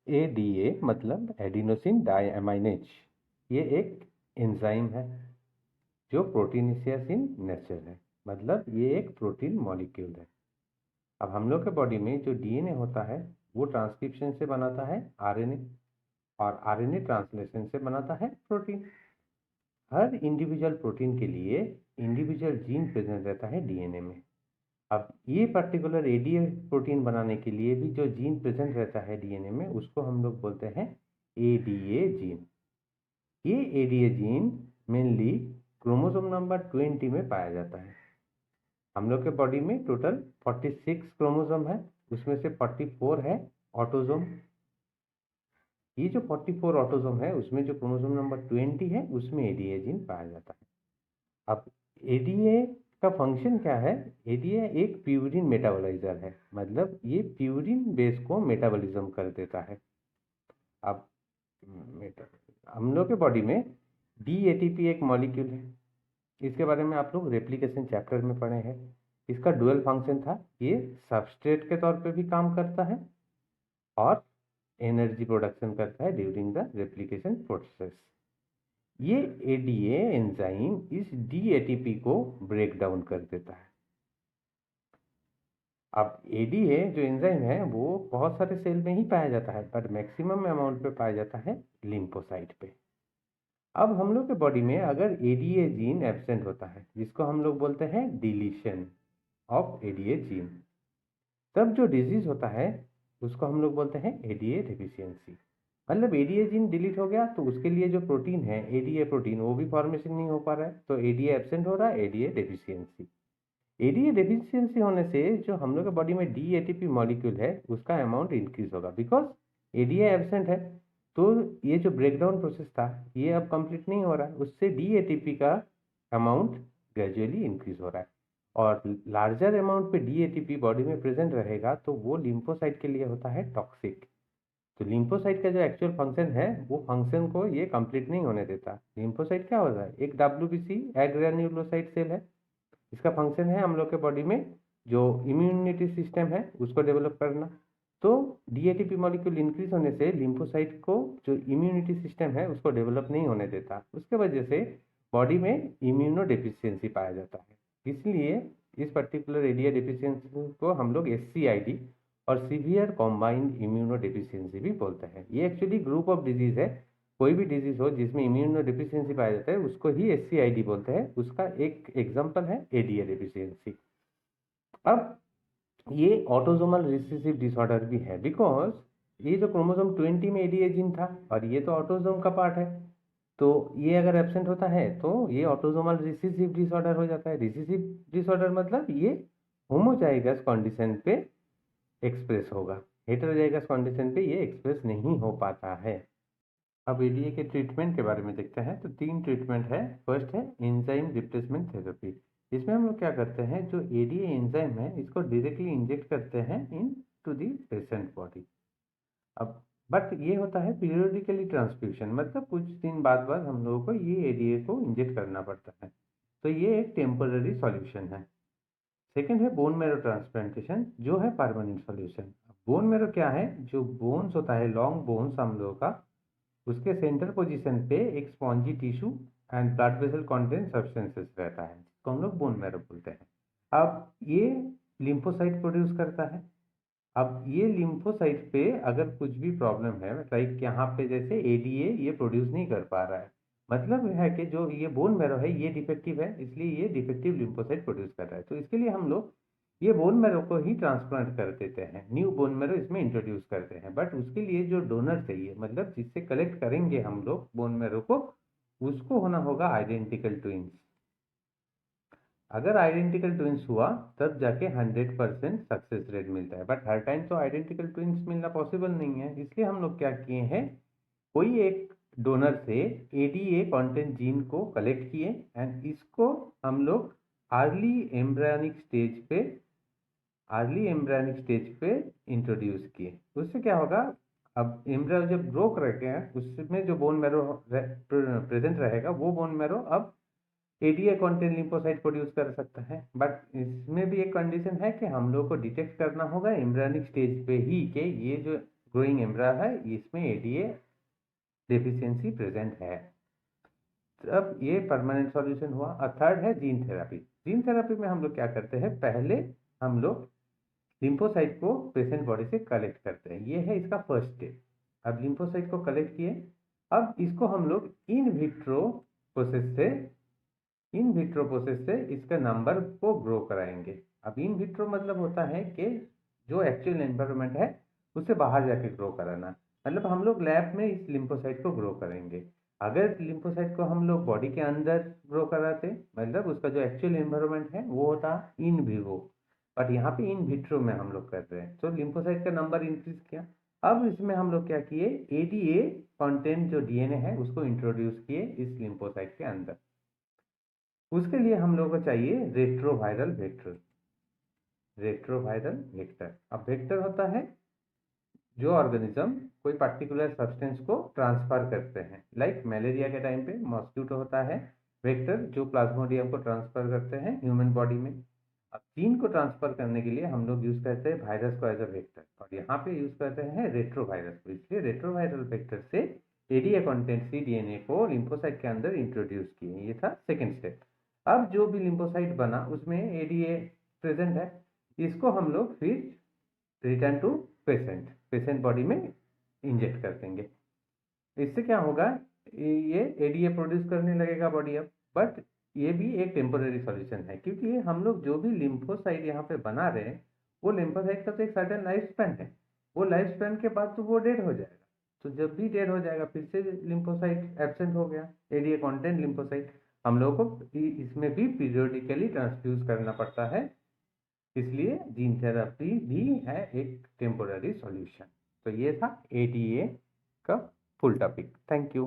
ADA मतलब adenosine डाइअमाइनेज। ये एक एंजाइम है जो प्रोटीनेशियस इन नेचर है, मतलब ये एक प्रोटीन मॉलिक्यूल है। अब हम लोग के बॉडी में जो डीएनए होता है वो ट्रांसक्रिप्शन से बनाता है आरएनए, और आरएनए ट्रांसलेशन से बनाता है प्रोटीन। हर इंडिविजुअल प्रोटीन के लिए इंडिविजुअल जीन प्रेजेंट रहता है डीएनए में। अब ये पर्टिकुलर एडीए प्रोटीन बनाने के लिए भी जो जीन प्रेजेंट रहता है डीएनए में उसको हम लोग बोलते हैं एडीए जीन। ये ADA gene mainly chromosome number 20 में पाया जाता है। हम लोग के बॉडी में टोटल 46 क्रोमोसोम है, उसमें से 44 है ऑटोसोम। ये जो 44 ऑटोसोम है उसमें जो क्रोमोसोम नंबर 20 है उसमें एडीए जीन पाया जाता है। अब एडीए का फंक्शन क्या है? एडीए एक प्यूरिन मेटाबोलाइजर है, मतलब ये प्यूरिन बेस को मेटाबॉलिज्म कर देता है। अब हम लोग के बॉडी में डीएटीपी एक मॉलिक्यूल है, इसके बारे में आप लोग रेप्लिकेशन चैप्टर में पढ़े हैं। इसका डुअल फंक्शन था, ये सबस्ट्रेट के तौर पे भी काम करता है और एनर्जी प्रोडक्शन करता है ड्यूरिंग द रेप्लिकेशन प्रोसेस। ये एडीए एंजाइम इस डीएटीपी को ब्रेक डाउन कर देता है। अब एडीए जो एंजाइम है वो बहुत सारे सेल में ही पाया जाता है, पर मैक्सिमम अमाउंट पे पाया जाता है लिम्फोसाइट पे। अब हम लोग के बॉडी में अगर एडीए जीन एब्सेंट होता है, जिसको हम लोग बोलते हैं डिलीशन ऑफ एडीए जीन, तब जो डिजीज होता है उसको हम लोग बोलते हैं एडीए डेफिशिएंसी। मतलब एडीए जीन डिलीट हो गया तो उसके लिए जो प्रोटीन है एडीए प्रोटीन वो भी फॉर्मेशन नहीं हो पा रहा है, तो एडीए एब्सेंट हो रहा है, एडीए डेफिशिएंसी। एडीए डेफिशिएंसी होने से जो हम लोग के बॉडी में डीएटीपी मॉलिक्यूल है उसका अमाउंट इंक्रीज होगा, बिकॉज एडीए एब्सेंट है। तो ये जो ब्रेकडाउन प्रोसेस था ये अब कंप्लीट नहीं हो रहा है, उससे डीएटीपी का अमाउंट ग्रेजुअली इंक्रीज हो रहा है। और लार्जर अमाउंट पे डीएटीपी बॉडी में प्रेजेंट रहेगा तो वो लिम्फोसाइट के लिए होता है टॉक्सिक। तो लिम्फोसाइट का जो एक्चुअल फंक्शन है वो फंक्शन को ये कंप्लीट नहीं होने देता। लिम्फोसाइट क्या होता है? एक डब्ल्यूबीसी एग्रेन्युलोसाइट सेल है। इसका फंक्शन है हम लोग के बॉडी में जो इम्यूनिटी सिस्टम है उसको डेवलप करना। तो डीएटीपी मॉलिक्यूल इंक्रीज होने से लिम्फोसाइट को जो इम्यूनिटी सिस्टम है उसको डेवलप नहीं होने देता, उसके वजह से बॉडी में इम्यूनो डेफिशिएंसी पाया जाता है। इसलिए इस पर्टिकुलर एरिया डेफिशिएंसी को हम लोग SCID और सीवियर कॉम्बाइंड इम्यूनो डेफिशिएंसी भी बोलते हैं। ये एक्चुअली ग्रुप ऑफ डिजीज है। कोई भी डिजीज हो जिसमें इम्यूनो डेफिशिएंसी पाया जाता है उसको ही SCID बोलते हैं। उसका एक एग्जांपल है एडीए डेफिशिएंसी। अब ये ऑटोसोमल रिसेसिव डिसऑर्डर भी है, बिकॉज ये जो क्रोमोसोम 20 में एडीए जीन था और ये तो ऑटोसोम का पार्ट है, तो ये अगर एब्सेंट होता है तो ये ऑटोसोमल रिसेसिव डिसऑर्डर हो जाता है। रिसेसिव डिसऑर्डर मतलब ये होमोजाइगस कंडीशन पे एक्सप्रेस होगा, हेटेरोजाइगस कंडीशन पे ये एक्सप्रेस नहीं हो पाता है। अब एडीए के ट्रीटमेंट के बारे में देखते हैं। तो 3 ट्रीटमेंट है। फर्स्ट है एंजाइम रिप्लेसमेंट थेरेपी। इसमें हम लोग क्या करते हैं, जो एडीए एंजाइम है इसको डायरेक्टली इंजेक्ट करते हैं इन टू दी पेशेंट बॉडी। अब बट ये होता है पीरियोडिकली ट्रांसफ्यूशन, मतलब कुछ दिन बाद बाद हम लोगों को ये एडीए को इंजेक्ट करना पड़ता है। तो ये एक टेम्पररी सॉल्यूशन है। सेकेंड है बोन मैरो ट्रांसप्लांटेशन, जो है परमानेंट सॉल्यूशन। बोन मैरो क्या है? जो बोन्स होता है, लॉन्ग बोन्स हम लोगों का, उसके सेंटर पोजीशन पे एक spongy tissue and blood vessel content substances रहता है, जिसको हम लोग बोन मैरो बोलते हैं। अब ये लिम्फोसाइट प्रोड्यूस करता है। अब ये लिम्फोसाइट पे अगर कुछ भी प्रॉब्लम है, लाइक यहाँ पे जैसे एडीए ये प्रोड्यूस नहीं कर पा रहा है, मतलब है कि जो ये बोन मैरो है ये डिफेक्टिव है, इसलिए ये डिफेक्टिव लिम्फोसाइट प्रोड्यूस कर रहा है। तो इसके लिए हम लोग ये बोन मैरो को ही ट्रांसप्लांट कर देते हैं, न्यू बोन मैरो इसमें इंट्रोड्यूस करते हैं। बट उसके लिए जो डोनर चाहिए, मतलब जिससे कलेक्ट करेंगे हम लोग बोन मैरो को, उसको होना होगा आइडेंटिकल ट्विंस। अगर आइडेंटिकल ट्विंस हुआ तब जाके 100% सक्सेस रेट मिलता है, बट हर टाइम तो आइडेंटिकल ट्विंस मिलना पॉसिबल नहीं है। इसलिए हम लोग क्या किए हैं, कोई एक डोनर से एडीए कंटेंट जीन को कलेक्ट किए एंड इसको हम लोग अर्ली एम्ब्रियोनिक स्टेज पे इंट्रोड्यूस किए। उससे क्या होगा, अब एम्ब्रियो जब ग्रो करेगा उसमें जो बोन मैरो प्रेजेंट रहेगा वो बोन मैरो अब एडीए कंटेंट लिम्फोसाइट प्रोड्यूस कर सकता है। बट इसमें भी एक कंडीशन है कि हम लोग को डिटेक्ट करना होगा एम्ब्रियोनिक स्टेज पे ही कि ये जो ग्रोइंग एम्ब्रा है, इसमें एडीए डेफिशिएंसी प्रेजेंट है। अब ये परमानेंट सॉल्यूशन हुआ। और थर्ड है जीन थेरेपी। जीन थेरेपी में हम लोग क्या करते हैं, पहले हम लोग लिम्फोसाइट को पेशेंट बॉडी से कलेक्ट करते हैं, ये है इसका फर्स्ट स्टेप। अब लिम्फोसाइट को कलेक्ट किए, अब इसको हम लोग इन विट्रो प्रोसेस से इसका नंबर को ग्रो कराएंगे। अब इन विट्रो मतलब होता है कि जो एक्चुअल एनवायरनमेंट है उससे बाहर जाके ग्रो कराना, मतलब हम लोग लैब में इस लिम्फोसाइट को ग्रो करेंगे। अगर लिम्फोसाइट को हम लोग बॉडी के अंदर ग्रो कराते, मतलब उसका जो एक्चुअल एनवायरनमेंट है वो होता इन विवो, बट यहाँ पे इन विट्रो में हम लोग कर रहे हैं, तो लिम्फोसाइट का नंबर इंक्रीज किया। अब इसमें हम लोग क्या किए, एडीए कंटेंट जो डीएनए है उसको इंट्रोड्यूस किए इस लिम्फोसाइट के अंदर। उसके लिए हम लोग को चाहिए रेट्रोवायरल वेक्टर। अब वेक्टर होता है जो ऑर्गेनिज्म कोई पर्टिकुलर सब्सटेंस को ट्रांसफर करते हैं, लाइक मलेरिया के टाइम पे मॉस्किटो होता है वेक्टर जो प्लाज्मोडियम को ट्रांसफर करते हैं ह्यूमन बॉडी में। अब जीन को ट्रांसफर करने के लिए हम लोग यूज करते हैं वायरस को एज अ वेक्टर, और यहाँ पे यूज करते हैं रेट्रोवायरस को। इसलिए रेट्रोवायरल वेक्टर से एडीए कंटेंट cDNA को लिम्फोसाइट के अंदर इंट्रोड्यूस किए, ये था सेकेंड स्टेप। अब जो भी लिम्फोसाइट बना उसमें एडीए प्रेजेंट है, इसको हम लोग फिर रिटर्न टू पेशेंट बॉडी में इंजेक्ट कर देंगे। इससे क्या होगा, ये एडीए प्रोड्यूस करने लगेगा बॉडी अब, बट ये भी एक टेम्पोररी सॉल्यूशन है, क्योंकि हम लोग जो भी लिम्फोसाइट यहाँ पे बना रहे हैं वो लिम्फोसाइट का तो एक सर्टेन लाइफ स्पैन है, वो लाइफ स्पैन के बाद तो वो डेड हो जाएगा। तो जब भी डेड हो जाएगा फिर से लिम्फोसाइट एब्सेंट हो गया, एडीए कंटेंट लिम्फोसाइट हम लोगों को इसमें भी पीरियोडिकली ट्रांसफ्यूज करना पड़ता है। इसलिए जीन थेरेपी भी है एक टेम्पोररी सॉल्यूशन। तो ये था एडीए का फुल टॉपिक। Thank you.